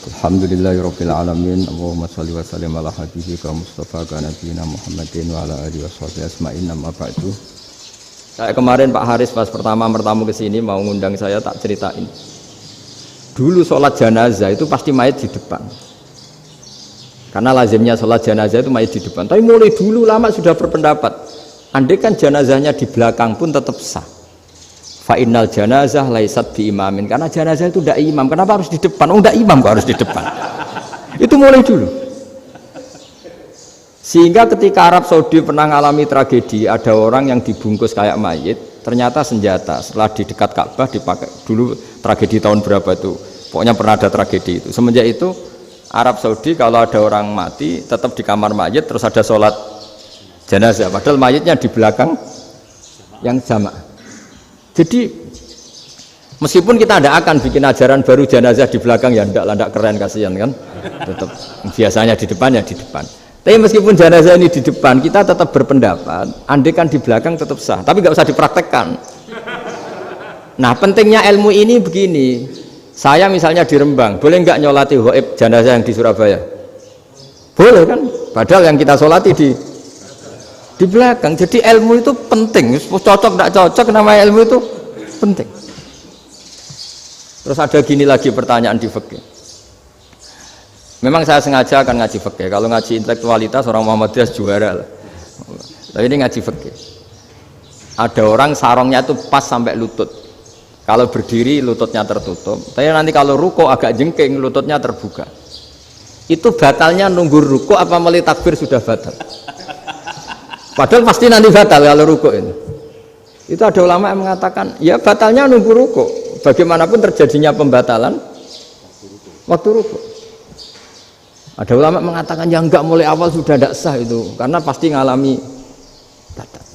Alhamdulillahirabbil alamin. Allahumma shalli wa sallim ala habibika Mustafa ka nabiyina Muhammadin wa ala alihi washabihi asma'in amma ba'du. Saya kemarin Pak Haris pas pertama bertamu ke sini mau ngundang saya tak ceritain. Dulu sholat jenazah itu pasti mayit di depan. Karena lazimnya sholat jenazah itu mayit di depan. Tapi mulai dulu lama sudah berpendapat, andai kan jenazahnya di belakang pun tetap sah. Fa innal janazah laisat bi imamin, karena jenazah itu tidak imam. Kenapa harus di depan? Oh, tidak imam kok harus di depan. Itu mulai dulu. Sehingga ketika Arab Saudi pernah mengalami tragedi, ada orang yang dibungkus kayak mayit, ternyata senjata. Setelah di dekat Ka'bah dipakai. Dulu tragedi tahun berapa itu? Pokoknya pernah ada tragedi itu. Semenjak itu Arab Saudi kalau ada orang mati tetap di kamar mayit, terus ada sholat jenazah. Padahal mayitnya di belakang yang jamaah. Jadi meskipun kita tidak akan bikin ajaran baru jenazah di belakang, ya tidak keren, kasihan kan, tetap biasanya di depan ya di depan. Tapi meskipun jenazah ini di depan, kita tetap berpendapat andai kan di belakang tetap sah, tapi nggak usah dipraktekkan. Nah pentingnya ilmu ini begini, saya misalnya di Rembang, boleh nggak nyolati ghaib jenazah yang di Surabaya? Boleh kan, padahal yang kita solati di belakang. Jadi ilmu itu penting, cocok tidak cocok, namanya ilmu itu penting. Terus ada gini lagi pertanyaan di fikih. Memang saya sengaja akan ngaji fikih. Kalau ngaji intelektualitas orang Muhammadiyah juara lah. Tapi ini ngaji fikih. Ada orang sarongnya itu pas sampai lutut. Kalau berdiri lututnya tertutup. Tapi nanti kalau ruko agak jengking lututnya terbuka. Itu batalnya nunggu ruko apa mulai takbir sudah batal? Padahal pasti nanti batal kalau ruko ini. Itu ada ulama yang mengatakan, ya batalnya nunggu ruko. Bagaimanapun terjadinya pembatalan waktu ruko. Ada ulama mengatakan, ya enggak, mulai awal sudah tidak sah itu, karena pasti ngalami batal.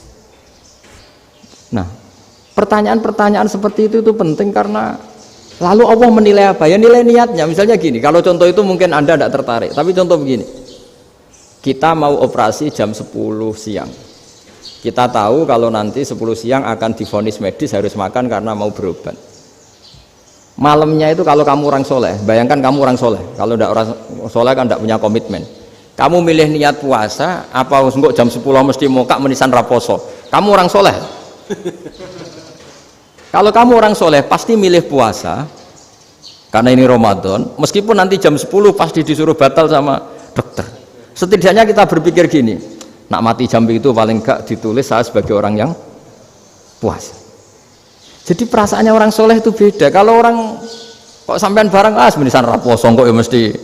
Nah, pertanyaan-pertanyaan seperti itu penting karena lalu Allah menilai apa? Ya nilai niatnya. Misalnya gini, kalau contoh itu mungkin Anda tidak tertarik, tapi contoh begini. Kita mau operasi jam 10 siang. Kita tahu kalau nanti 10 siang akan divonis medis harus makan karena mau berobat. Malamnya itu kalau kamu orang soleh, bayangkan kamu orang soleh. Kalau tidak orang soleh kan tidak punya komitmen. Kamu milih niat puasa, apa enggak jam 10 mesti mokak menisan raposo. Kamu orang soleh. Kalau kamu orang soleh pasti milih puasa karena ini Ramadan. Meskipun nanti jam 10 pasti disuruh batal sama dokter. Setidaknya kita berpikir gini, nak mati jam itu paling enggak ditulis saya sebagai orang yang puasa. Jadi perasaannya orang soleh itu beda. Kalau orang kok sampean barang menisan raposo kok ya mesti.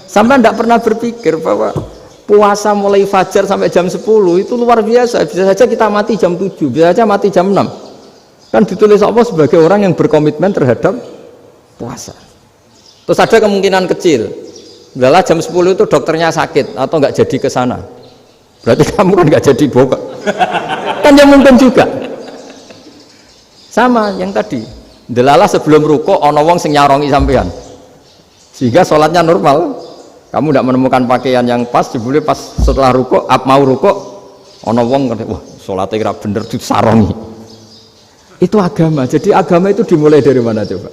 Sampean tidak pernah berpikir bahwa puasa mulai fajar sampai jam 10 itu luar biasa. Bisa saja kita mati jam 7, bisa saja mati jam 6. Kan ditulis Allah sebagai orang yang berkomitmen terhadap puasa. Terus ada kemungkinan kecil. Udahlah jam 10 itu dokternya sakit atau nggak jadi ke sana. Berarti kamu kan nggak jadi bokok. Kan ya mungkin juga. Sama yang tadi. Delalah sebelum ruko ono wong sing nyarongi sampean. Sehingga sholatnya normal. Kamu tidak menemukan pakaian yang pas, jebule pas setelah ruko, mau ruko ono wong wah sholatnya kira bener disarongi. Itu agama. Jadi agama itu dimulai dari mana coba?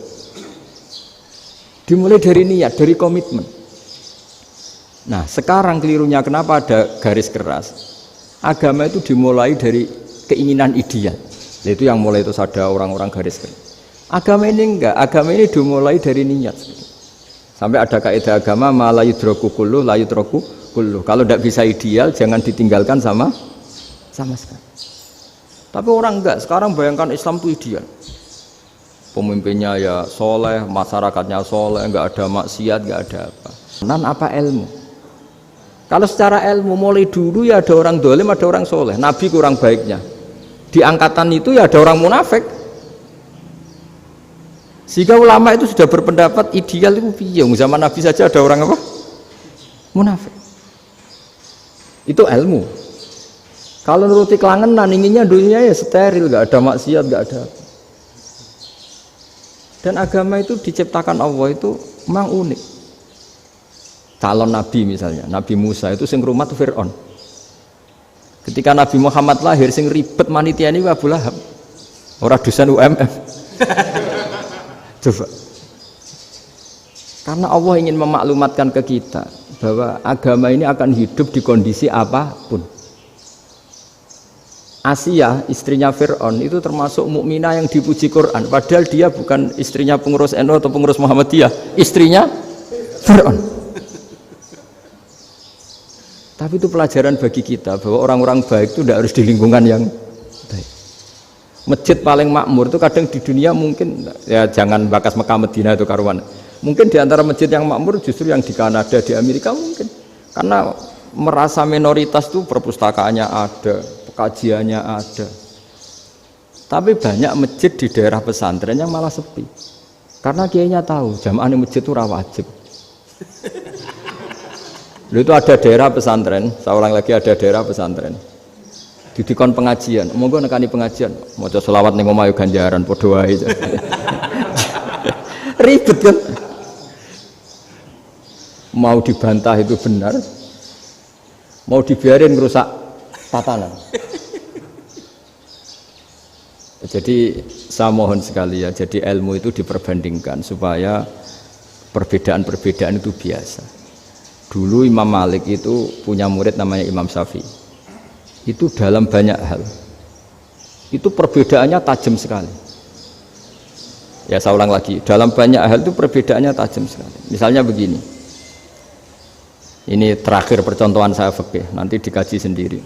Dimulai dari niat, dari komitmen. Nah sekarang kelirunya kenapa ada garis keras? Agama itu dimulai dari keinginan ideal. Itu yang mulai itu ada orang-orang garis keras. Agama ini enggak, agama ini dimulai dari niat. Sampai ada kaidah agama la yudraku kullu la yudraku kullu. Kalau tidak bisa ideal jangan ditinggalkan sama sekali. Tapi orang enggak, sekarang bayangkan Islam itu ideal. Pemimpinnya ya soleh, masyarakatnya soleh, enggak ada maksiat, enggak ada apa. Nan apa ilmu? Kalau secara ilmu mulai dulu ya ada orang dolim, ada orang soleh. Nabi kurang baiknya. Di angkatan itu ya ada orang munafik. Sehingga ulama itu sudah berpendapat ideal itu piye. Zaman Nabi saja ada orang apa? Munafik. Itu ilmu. Kalau nuruti kelangenan inginnya dunia ya steril, gak ada maksiat, gak ada apa. Dan agama itu diciptakan Allah itu memang unik. Calon Nabi misalnya, Nabi Musa itu sing rumah tuh Fir'aun. Ketika Nabi Muhammad lahir sing ribet manitia ini Abu Lahab. Orang dosen UMM. Coba. Karena Allah ingin memaklumatkan ke kita bahwa agama ini akan hidup di kondisi apapun. Asiyah, istrinya Fir'aun itu termasuk mukminah yang dipuji Quran, padahal dia bukan istrinya pengurus NU atau pengurus Muhammadiyah, istrinya Fir'aun. Tapi itu pelajaran bagi kita bahwa orang-orang baik itu tidak harus di lingkungan yang baik. Masjid paling makmur itu kadang di dunia mungkin, ya jangan bakas Mekah Medina itu karuan. Mungkin di antara masjid yang makmur justru yang di Kanada, di Amerika mungkin. Karena merasa minoritas itu perpustakaannya ada, kajiannya ada. Tapi banyak masjid di daerah pesantren yang malah sepi. Karena kiainya tahu jamaah di masjid itu wajib. Itu ada daerah pesantren, saya ulang lagi ada daerah pesantren. Didikon pengajian, monggo nekani pengajian, maca selawat ning omah yo ganjaran padha wae. Ribet kan? Mau dibantah itu benar, mau dibiarin ngerusak tatanan. Jadi saya mohon sekali ya, jadi ilmu itu diperbandingkan supaya perbedaan-perbedaan itu biasa. Dulu Imam Malik itu punya murid namanya Imam Syafi'i. Itu dalam banyak hal. Itu perbedaannya tajam sekali. Ya saya ulang lagi, dalam banyak hal itu perbedaannya tajam sekali. Misalnya begini. Ini terakhir percontohan saya fikih, nanti dikaji sendiri.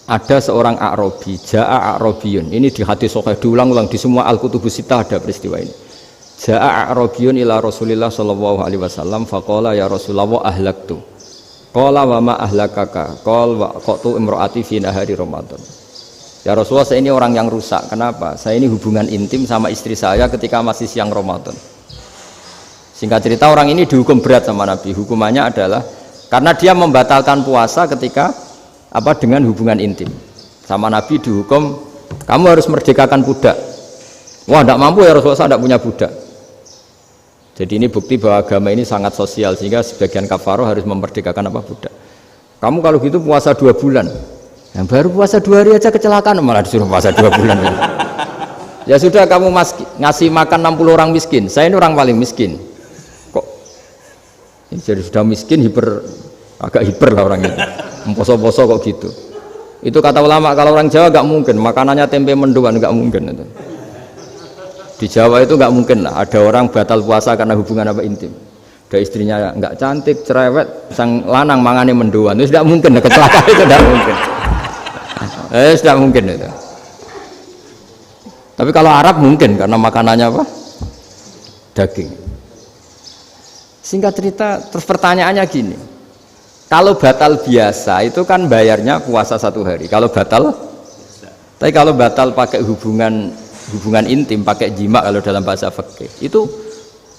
Ada seorang A'rabi, Ja'a A'rabiyun. Ini di hadis sahih diulang-ulang di semua Al-Kutubus Sittah ada peristiwa ini. Ja'a A'rabiyun ila Rasulillah sallallahu alaihi wasallam faqala ya Rasulullah ahlaktu. Qala wa ma ahlakaka? Qala wa qatu imraati fi nahari Ramadan. Ya Rasulullah, saya ini orang yang rusak. Kenapa? Saya ini hubungan intim sama istri saya ketika masih siang Ramadan. Singkat cerita orang ini dihukum berat sama Nabi. Hukumannya adalah karena dia membatalkan puasa ketika dengan hubungan intim. Sama Nabi dihukum, kamu harus merdekakan budak. Wah, tidak mampu ya Rasulullah, saya tidak punya budak. Jadi ini bukti bahwa agama ini sangat sosial sehingga sebagian kafaroh harus memerdekakan budak. Kamu kalau gitu puasa 2 bulan, yang baru puasa 2 hari aja kecelakaan malah disuruh puasa 2 bulan. Ya sudah, kamu ngasih makan 60 orang miskin. Saya ini orang paling miskin. Kok ini jadi sudah miskin agak hiper lah orang itu. Poso-poso kok gitu. Itu kata ulama, kalau orang Jawa nggak mungkin makanannya tempe mendoan, nggak mungkin itu. Di Jawa itu nggak mungkin lah ada orang batal puasa karena hubungan intim. Ada istrinya nggak cantik, cerewet, sang lanang mangane mendoan, itu tidak mungkin, kecelakaan itu tidak mungkin. Tidak mungkin itu. Tapi kalau Arab mungkin karena makanannya daging. Singkat cerita, terus pertanyaannya gini, kalau batal biasa itu kan bayarnya puasa 1 hari. Kalau batal, tapi kalau batal pakai hubungan intim, pakai jima kalau dalam bahasa fikih itu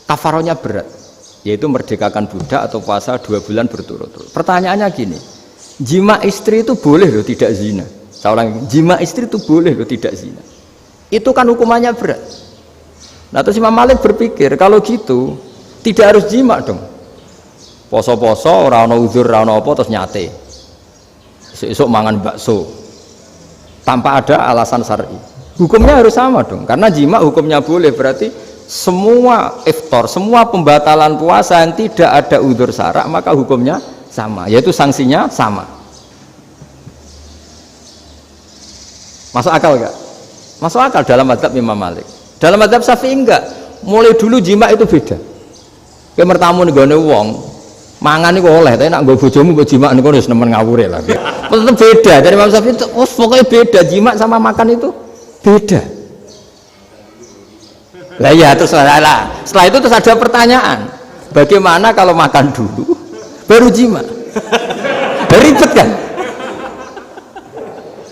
kafarohnya berat, yaitu merdekakan budak atau puasa 2 bulan berturut-turut. Pertanyaannya gini, jima istri itu boleh loh tidak zina. Saya ulangi, jima istri itu boleh loh tidak zina. Itu kan hukumannya berat. Nah terus Imam Malik berpikir kalau gitu tidak harus jima dong. Poso-poso, ora ono uzur, ora ono apa terus nyate. Esuk mangan bakso tanpa ada alasan syar'i. Hukumnya harus sama dong, karena jima hukumnya boleh, berarti semua iftar, semua pembatalan puasa yang tidak ada udzur syarak maka hukumnya sama, yaitu sanksinya sama. Masuk akal enggak? Masuk akal dalam mazhab Imam Malik. Dalam mazhab Syafi'i enggak. Mulai dulu jima itu beda. Kayak mertamu nih gone wong, mangan itu oleh, tapi nak nggo bojomu nggo jima niku wis nemen ngawure lah. Tetep beda. Dari Imam Syafi'i pokoknya beda, jima sama makan itu beda. Lah ya terus setelah itu terus ada pertanyaan, bagaimana kalau makan dulu baru jima? Ribet kan?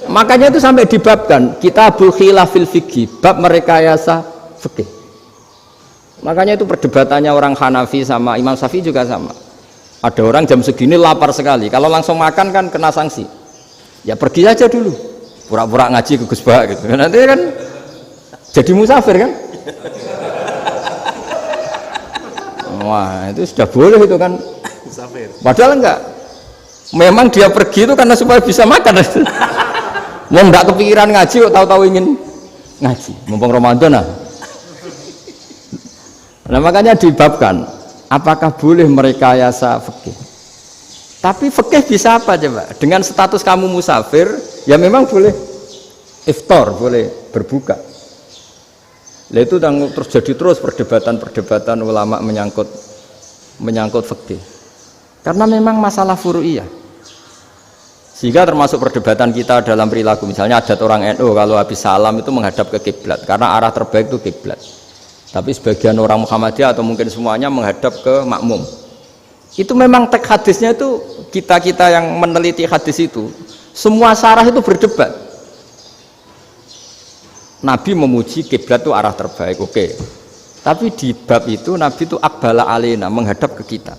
Makanya itu sampai dibabkan Kitabul Khilafil Fiqhi, bab merekayasa fikih. Makanya itu perdebatannya orang Hanafi sama Imam Syafi'i juga sama. Ada orang jam segini lapar sekali, kalau langsung makan kan kena sanksi. Ya pergi aja dulu, pura-pura ngaji ke Gus Bah gitu. Nanti kan jadi musafir kan? Wah itu sudah boleh itu kan? Padahal enggak. Memang dia pergi itu karena supaya bisa makan. Mau enggak kepikiran ngaji kok tahu-tahu ingin ngaji. Mumpung Ramadan lah. Nah makanya dibabkan, apakah boleh merekayasa fikih? Tapi fikih bisa apa coba? Dengan status kamu musafir, ya memang boleh iftar, boleh berbuka. Nah itu terjadi terus perdebatan ulama menyangkut fikih. Karena memang masalah furu'iyah. Sehingga termasuk perdebatan kita dalam perilaku, misalnya adat orang NU kalau habis salam itu menghadap ke kiblat, karena arah terbaik itu kiblat. Tapi sebagian orang Muhammadiyah atau mungkin semuanya menghadap ke makmum. Itu memang teks hadisnya itu kita yang meneliti hadis itu semua syarah itu berdebat. Nabi memuji kiblat itu arah terbaik, oke. Tapi di bab itu Nabi itu aqbala alaina, menghadap ke kita.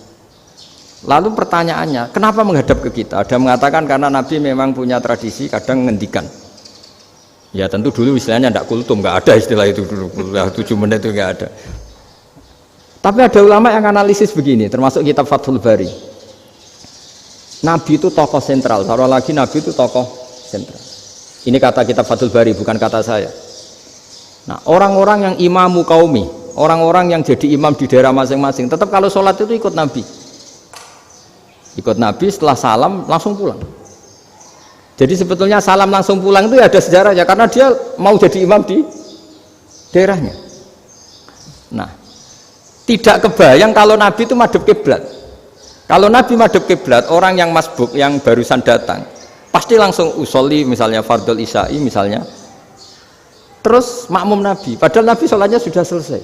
Lalu pertanyaannya, kenapa menghadap ke kita? Ada mengatakan karena Nabi memang punya tradisi kadang ngendikan. Ya tentu dulu istilahnya tidak kultum, nggak ada istilah itu dulu, 7 menit itu nggak ada. Tapi ada ulama yang analisis begini, termasuk kitab Fathul Bari. Nabi itu tokoh sentral, taruh lagi Nabi itu tokoh sentral. Ini kata kitab Fathul Bari, bukan kata saya. Nah orang-orang yang imamu qaumi, orang-orang yang jadi imam di daerah masing-masing, tetap kalau sholat itu ikut Nabi. Ikut Nabi setelah salam langsung pulang. Jadi sebetulnya salam langsung pulang itu ya ada sejarahnya karena dia mau jadi imam di daerahnya. Nah, tidak kebayang kalau Nabi itu madhep kiblat. Kalau Nabi madhep kiblat, orang yang masbuk yang barusan datang pasti langsung usolli misalnya fardhu isya'i misalnya. Terus makmum Nabi, padahal Nabi sholatnya sudah selesai.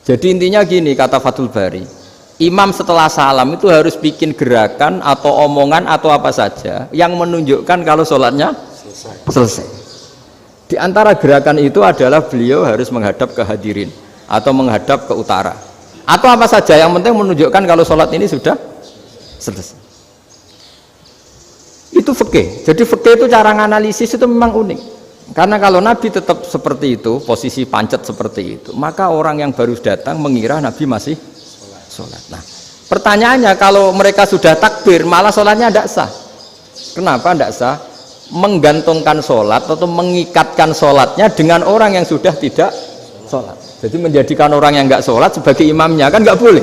Jadi intinya gini kata Fathul Bari, imam setelah salam itu harus bikin gerakan atau omongan atau apa saja yang menunjukkan kalau sholatnya selesai. Di antara gerakan itu adalah beliau harus menghadap ke hadirin atau menghadap ke utara atau apa saja yang penting menunjukkan kalau sholat ini sudah selesai. Itu fikih. Jadi fikih itu cara menganalisis itu memang unik. Karena kalau Nabi tetap seperti itu, posisi pancet seperti itu, maka orang yang baru datang mengira Nabi masih sholat. Nah, pertanyaannya kalau mereka sudah takbir, malah sholatnya tidak sah. Kenapa tidak sah? Menggantungkan sholat atau mengikatkan sholatnya dengan orang yang sudah tidak sholat. Jadi menjadikan orang yang nggak sholat sebagai imamnya kan nggak boleh.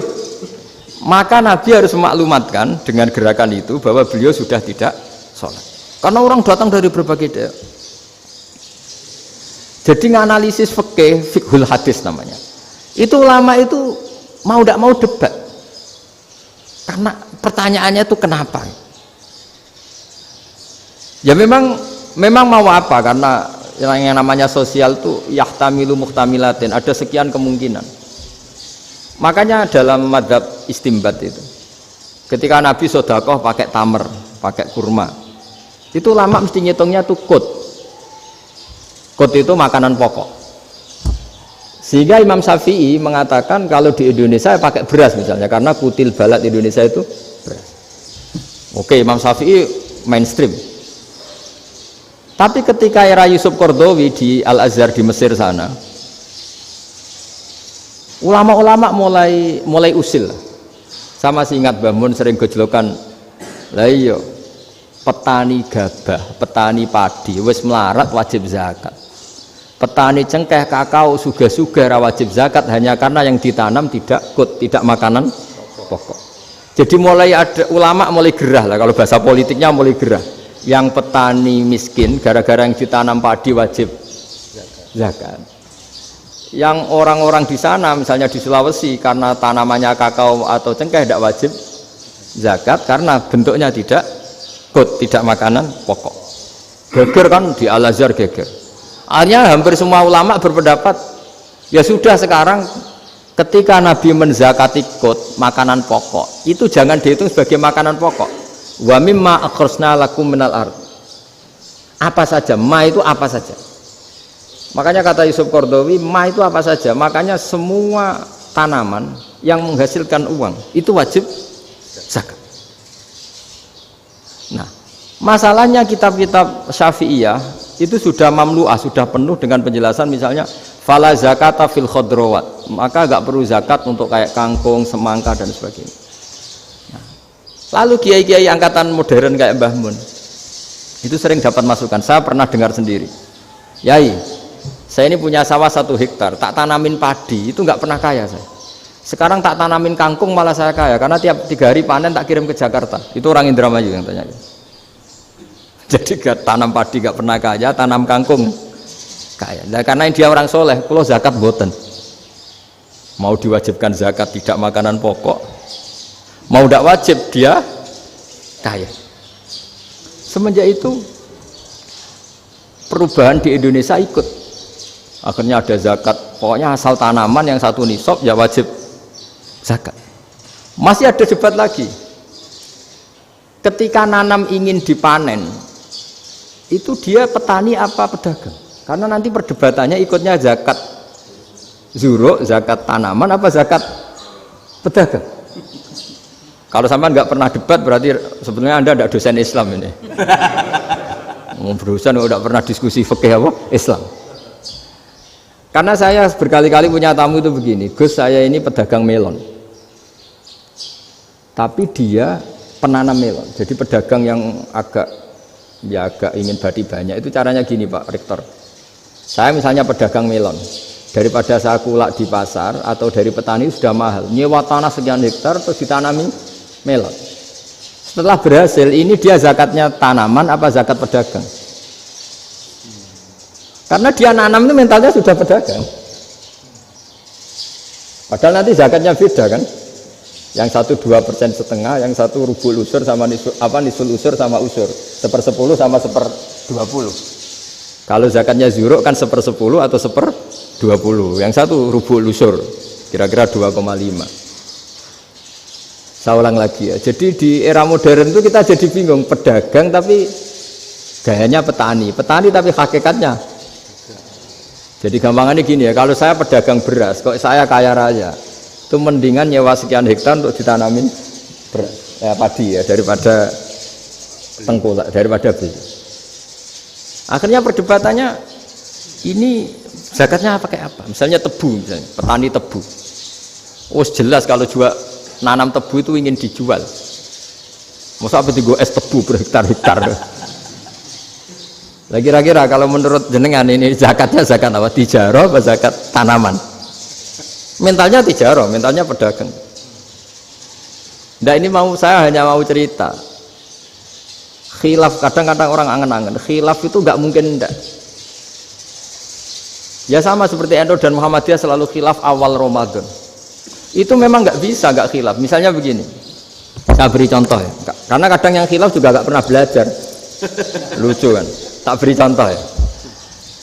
Maka Nabi harus memaklumatkan dengan gerakan itu bahwa beliau sudah tidak sholat. Karena orang datang dari berbagai daerah. Jadi nganalisis fikih, fiqhul hadis namanya. Itu ulama itu mau tidak mau debat. Karena pertanyaannya itu kenapa? Ya memang mau apa? Karena yang namanya sosial itu yahtamilu muhtamilatin, ada sekian kemungkinan. Makanya dalam madhab istimbat itu, ketika Nabi sodakoh pakai tamer, pakai kurma, itu ulama mesti ngitungnya tuh kut. Kut itu makanan pokok. Sehingga Imam Syafi'i mengatakan kalau di Indonesia pakai beras misalnya, karena kutil balat Indonesia itu beras. Oke, Imam Syafi'i mainstream. Tapi ketika era Yusuf Qaradawi di Al-Azhar di Mesir sana, ulama-ulama mulai usil. Sama sih ingat Mbah Mun sering gejlokan, lah iya petani gabah, petani padi wis melarat wajib zakat. Petani cengkeh, kakao, suga-suga wajib zakat hanya karena yang ditanam tidak makanan pokok. Jadi mulai ada ulama mulai gerah lah, kalau bahasa politiknya mulai gerah. Yang petani miskin gara-gara yang ditanam padi wajib zakat. Yang orang-orang di sana misalnya di Sulawesi karena tanamannya kakao atau cengkeh tidak wajib zakat karena bentuknya tidak makanan pokok. Geger kan di Al-Azhar geger. Akhirnya hampir semua ulama berpendapat ya sudah sekarang ketika Nabi menzakati makanan pokok itu jangan dihitung sebagai makanan pokok. Wa mimma akhrsna lakum minal ard. Apa saja, ma itu apa saja. Makanya kata Yusuf Qaradawi, ma itu apa saja. Makanya semua tanaman yang menghasilkan uang itu wajib zakat. Nah, masalahnya kitab-kitab Syafi'iyah itu sudah mamlu'ah, sudah penuh dengan penjelasan misalnya fala zakata fil khadrawat, maka enggak perlu zakat untuk kayak kangkung, semangka dan sebagainya. Nah, lalu kiai-kiai angkatan modern kayak Mbah Mun itu sering dapat masukan, saya pernah dengar sendiri. Yai, Saya ini punya sawah 1 hektar, tak tanamin padi, itu nggak pernah kaya saya. Sekarang tak tanamin kangkung malah saya kaya, karena tiap 3 hari panen tak kirim ke Jakarta. Itu orang Indramayu yang tanya. Jadi gak tanam padi gak pernah kaya, tanam kangkung kaya. Nah, karena dia orang soleh, kalau zakat boten. Mau diwajibkan zakat tidak makanan pokok, mau tidak wajib dia kaya. Semenjak itu perubahan di Indonesia ikut. Akhirnya ada zakat, pokoknya asal tanaman yang 1 nisab ya wajib zakat. Masih ada debat lagi. Ketika nanam ingin dipanen, itu dia petani apa pedagang? Karena nanti perdebatannya ikutnya zakat zuruk, zakat tanaman apa zakat pedagang. Kalau sampean nggak pernah debat berarti sebenarnya Anda tidak dosen Islam ini. Mau berusaha nggak pernah diskusi fikih apa Islam. Karena saya berkali-kali punya tamu itu begini, Gus saya ini pedagang melon, tapi dia penanam melon, jadi pedagang yang agak ingin badi banyak. Itu caranya gini Pak Rektor, saya misalnya pedagang melon, daripada saya kulak di pasar atau dari petani sudah mahal, nyewa tanah sekian hektar terus ditanami melon. Setelah berhasil ini dia zakatnya tanaman apa zakat pedagang? Karena dia nanam itu mentalnya sudah pedagang. Padahal nanti zakatnya beda kan? Yang 1 2,5%, yang 1 rubul usur sama nisul usur sama usur, 1/10 sama 1/20. Kalau zakatnya zuruk kan 1/10 atau 1/20. Yang 1 rubul usur, kira-kira 2,5. Saya ulang lagi ya. Jadi di era modern itu kita jadi bingung, pedagang tapi gayanya petani tapi hakikatnya. Jadi gampangannya gini ya, kalau saya pedagang beras, kok saya kaya raya, itu mendingan nyewa sekian hektar untuk ditanamin beras, padi ya, daripada tengkulak, daripada beli. Akhirnya perdebatannya ini zakatnya pakai apa? Misalnya tebu, misalnya petani tebu. Oh jelas kalau jual nanam tebu itu ingin dijual. Masa apa tiga es tebu berhektar-hektar? Lah kira-kira kalau menurut jenengan ini zakatnya zakat apa? Tijarah apa zakat tanaman? Mentalnya tijarah, mentalnya pedagang. Nah ini saya hanya mau cerita. Khilaf, kadang-kadang orang angen-angen. Khilaf itu nggak mungkin enggak. Ya sama seperti NU dan Muhammadiyah selalu khilaf awal Ramadan. Itu memang nggak bisa nggak khilaf. Misalnya begini, saya beri contoh ya. Karena kadang yang khilaf juga nggak pernah belajar. Lucu kan? Tak beri contoh ya.